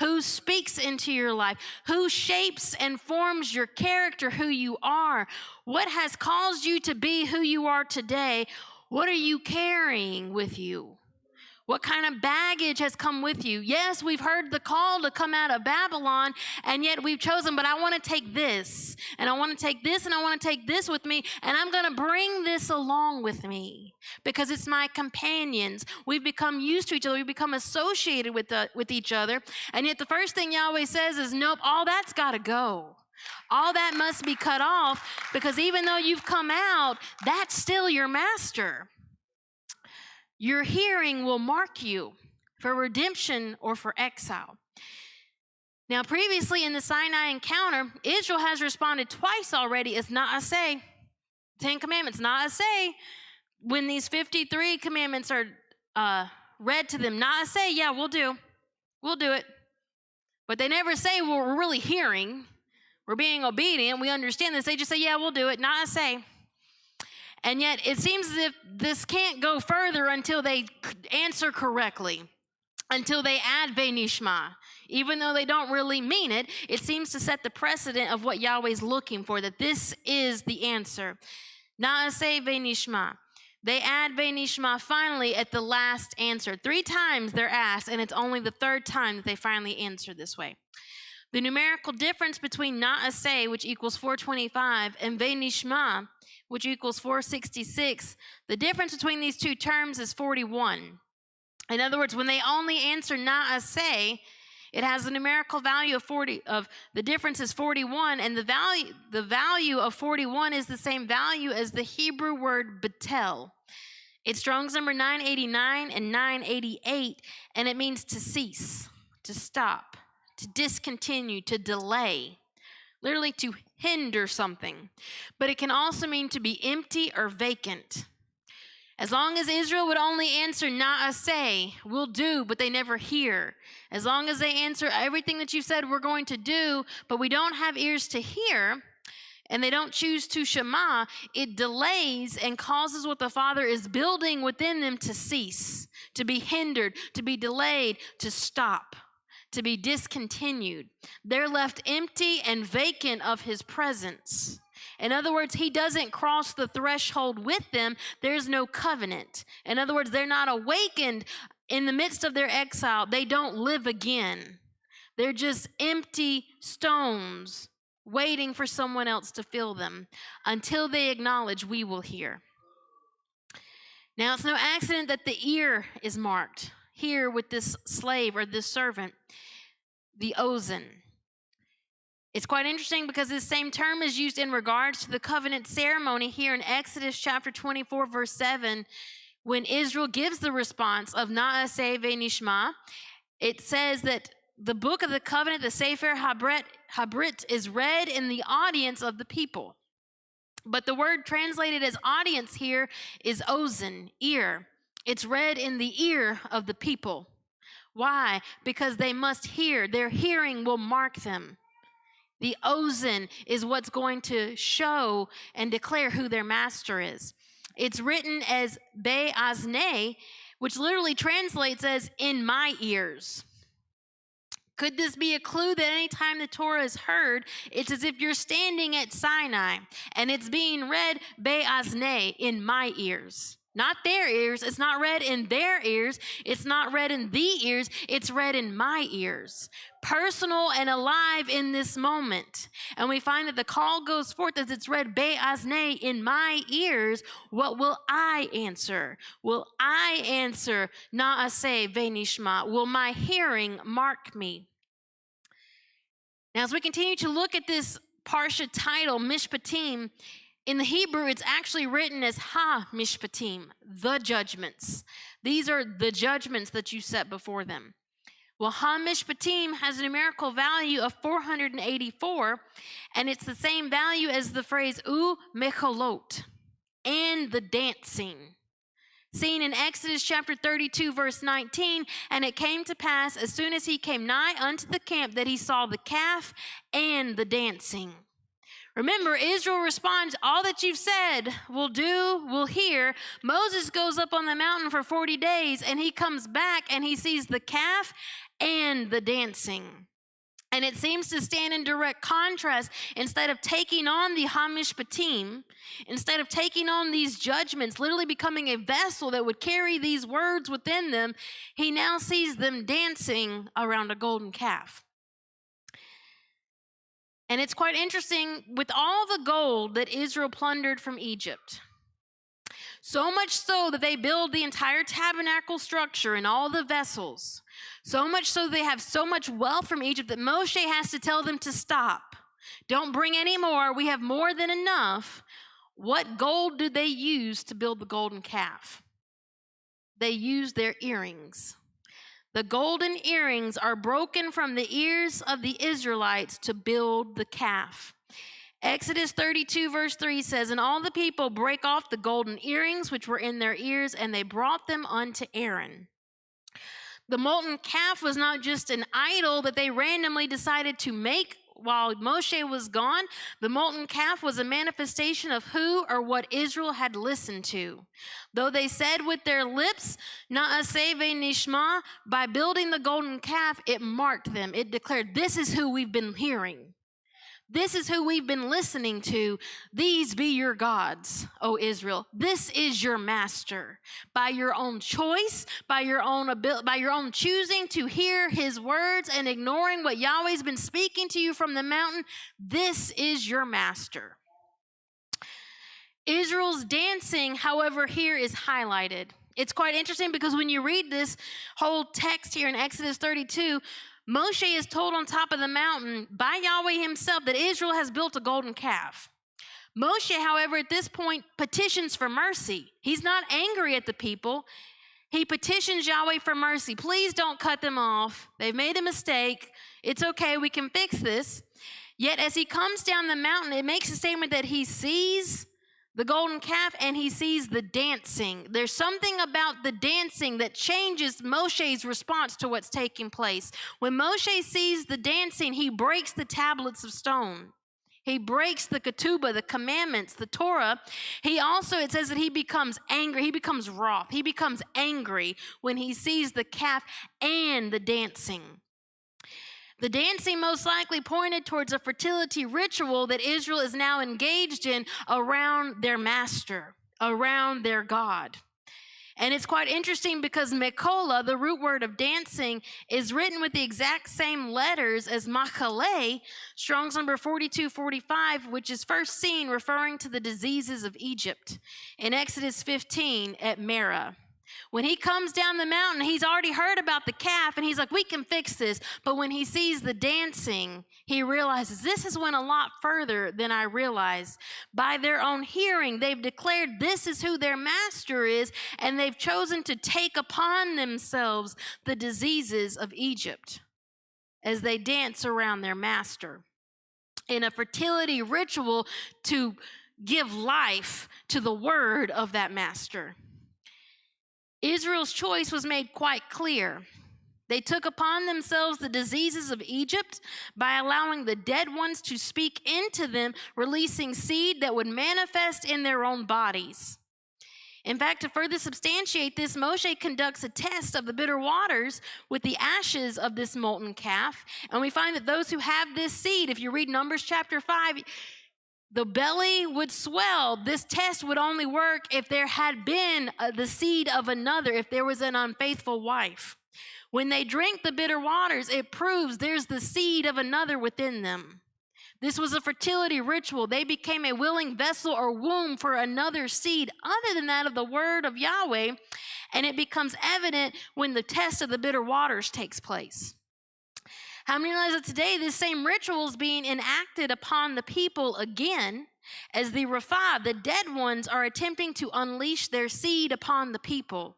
Who speaks into your life? Who shapes and forms your character, who you are? What has caused you to be who you are today? What are you carrying with you? What kind of baggage has come with you? Yes, we've heard the call to come out of Babylon, and yet we've chosen, but I want to take this, and I want to take this, and I want to take this with me, and I'm going to bring this along with me because it's my companions. We've become used to each other. We've become associated with each other, and yet the first thing Yahweh says is, nope, all that's got to go. All that must be cut off because even though you've come out, that's still your master. Your hearing will mark you for redemption or for exile. Now, previously in the Sinai encounter, Israel has responded twice already as Na'aseh. 10 commandments, Na'aseh. When these 53 commandments are read to them, Na'aseh, yeah, we'll do it. But they never say, well, we're really hearing. We're being obedient. We understand this. They just say, yeah, we'll do it. Na'aseh. And yet it seems as if this can't go further until they answer correctly, until they add ve'nishma. Even though they don't really mean it, it seems to set the precedent of what Yahweh's looking for, that this is the answer. Na'aseh ve'nishma. They add ve'nishma finally at the last answer. 3 times they're asked, and it's only the 3rd time that they finally answer this way. The numerical difference between Na'aseh, which equals 425, and ve'nishma, which equals 466, the difference between these two terms is 41. In other words, when they only answer Na'aseh, it has a numerical value of 40. The difference is 41, and the value of 41 is the same value as the Hebrew word betel. It's Strong's number 989 and 988, and it means to cease, to stop, to discontinue, to delay. literally to hinder something. But it can also mean to be empty or vacant. As long as Israel would only answer na'aseh, we'll do, but they never hear. As long as they answer everything that you said we're going to do, but we don't have ears to hear, and they don't choose to shema, it delays and causes what the Father is building within them to cease, to be hindered, to be delayed, to stop, to be discontinued. They're left empty and vacant of his presence. In other words, he doesn't cross the threshold with them. There's no covenant. In other words, they're not awakened in the midst of their exile. They don't live again. They're just empty stones waiting for someone else to fill them until they acknowledge we will hear. Now, it's no accident that the ear is marked here with this slave or this servant, the ozen. It's quite interesting because this same term is used in regards to the covenant ceremony here in Exodus chapter 24, verse 7, when Israel gives the response of Na'aseh ve'nishma. It says that the book of the covenant, the Sefer Habrit, is read in the audience of the people. But the word translated as audience here is ozen, ear. It's read in the ear of the people. Why? Because they must hear. Their hearing will mark them. The ozen is what's going to show and declare who their master is. It's written as be'aznei, which literally translates as in my ears. Could this be a clue that anytime the Torah is heard, it's as if you're standing at Sinai and it's being read be'aznei, in my ears? Not their ears. It's not read in their ears. It's not read in the ears. It's read in my ears. Personal and alive in this moment. And we find that the call goes forth as it's read be'aznei, in my ears. What will I answer? Will I answer na'aseh ve'nishma? Will my hearing mark me? Now, as we continue to look at this Parsha title, Mishpatim, in the Hebrew, it's actually written as ha-mishpatim, the judgments. These are the judgments that you set before them. Well, ha-mishpatim has a numerical value of 484, and it's the same value as the phrase u-mecholot, and the dancing. Seen in Exodus chapter 32, verse 19, and it came to pass as soon as he came nigh unto the camp that he saw the calf and the dancing. Remember, Israel responds, all that you've said, we'll do, we'll hear. Moses goes up on the mountain for 40 days, and he comes back, and he sees the calf and the dancing. And it seems to stand in direct contrast. Instead of taking on the ha-mishpatim, instead of taking on these judgments, literally becoming a vessel that would carry these words within them, he now sees them dancing around a golden calf. And it's quite interesting, with all the gold that Israel plundered from Egypt, so much so that they build the entire tabernacle structure and all the vessels, so much so they have so much wealth from Egypt that Moshe has to tell them to stop. Don't bring any more. We have more than enough. What gold did they use to build the golden calf? They used their earrings. The golden earrings are broken from the ears of the Israelites to build the calf. Exodus 32 verse 3 says, and all the people break off the golden earrings which were in their ears, and they brought them unto Aaron. The molten calf was not just an idol that they randomly decided to make while Moshe was gone. The molten calf was a manifestation of who or what Israel had listened to. Though they said with their lips, Na'aseh ve'nishma, by building the golden calf, it marked them. It declared, this is who we've been hearing. This is who we've been listening to. These be your gods, O Israel. This is your master. By your own choice, by your own choosing to hear his words and ignoring what Yahweh's been speaking to you from the mountain, this is your master. Israel's dancing, however, here is highlighted. It's quite interesting because when you read this whole text here in Exodus 32, Moshe is told on top of the mountain by Yahweh himself that Israel has built a golden calf. Moshe, however, at this point petitions for mercy. He's not angry at the people. He petitions Yahweh for mercy. Please don't cut them off. They've made a mistake. It's okay. We can fix this. Yet as he comes down the mountain, it makes a statement that he sees the golden calf and he sees the dancing. There's something about the dancing that changes Moshe's response to what's taking place. When Moshe sees the dancing, he breaks the tablets of stone. He breaks the ketubah, the commandments, the Torah. He also, it says that he becomes angry. He becomes wroth. He becomes angry when he sees the calf and the dancing. The dancing most likely pointed towards a fertility ritual that Israel is now engaged in around their master, around their God. And it's quite interesting because mekola, the root word of dancing, is written with the exact same letters as machale, Strong's number 4245, which is first seen referring to the diseases of Egypt in Exodus 15 at Merah. When he comes down the mountain, he's already heard about the calf, and he's like, we can fix this. But when he sees the dancing, he realizes this has went a lot further than I realized. By their own hearing, they've declared this is who their master is, and they've chosen to take upon themselves the diseases of Egypt as they dance around their master in a fertility ritual to give life to the word of that master. Israel's choice was made quite clear. They took upon themselves the diseases of Egypt by allowing the dead ones to speak into them, releasing seed that would manifest in their own bodies. In fact, to further substantiate this, Moshe conducts a test of the bitter waters with the ashes of this molten calf. And we find that those who have this seed, if you read Numbers chapter 5, the belly would swell. This test would only work if there had been the seed of another, if there was an unfaithful wife. When they drink the bitter waters, it proves there's the seed of another within them. This was a fertility ritual. They became a willing vessel or womb for another seed other than that of the word of Yahweh, and it becomes evident when the test of the bitter waters takes place. How many realize that today this same ritual is being enacted upon the people again as the Rapha, the dead ones, are attempting to unleash their seed upon the people.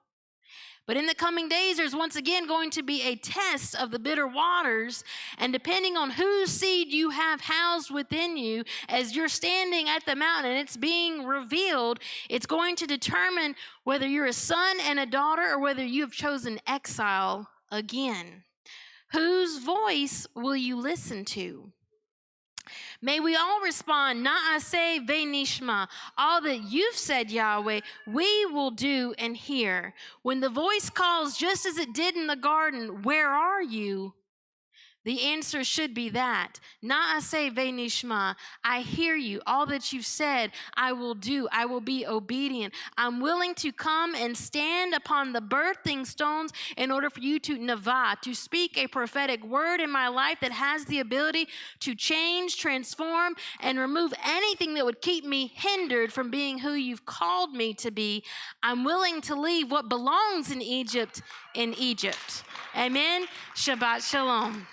But in the coming days, there's once again going to be a test of the bitter waters, and depending on whose seed you have housed within you, as you're standing at the mountain and it's being revealed, it's going to determine whether you're a son and a daughter or whether you have chosen exile again. Whose voice will you listen to? May we all respond, Na'aseh ve'nishma. All that you've said, Yahweh, we will do and hear. When the voice calls, just as it did in the garden, where are you? The answer should be that. Na'aseh ve'nishma. I hear you. All that you've said, I will do. I will be obedient. I'm willing to come and stand upon the birthing stones in order for you to navah, to speak a prophetic word in my life that has the ability to change, transform, and remove anything that would keep me hindered from being who you've called me to be. I'm willing to leave what belongs in Egypt. Amen. Shabbat shalom.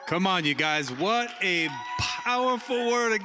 Come on, you guys. What a powerful word again.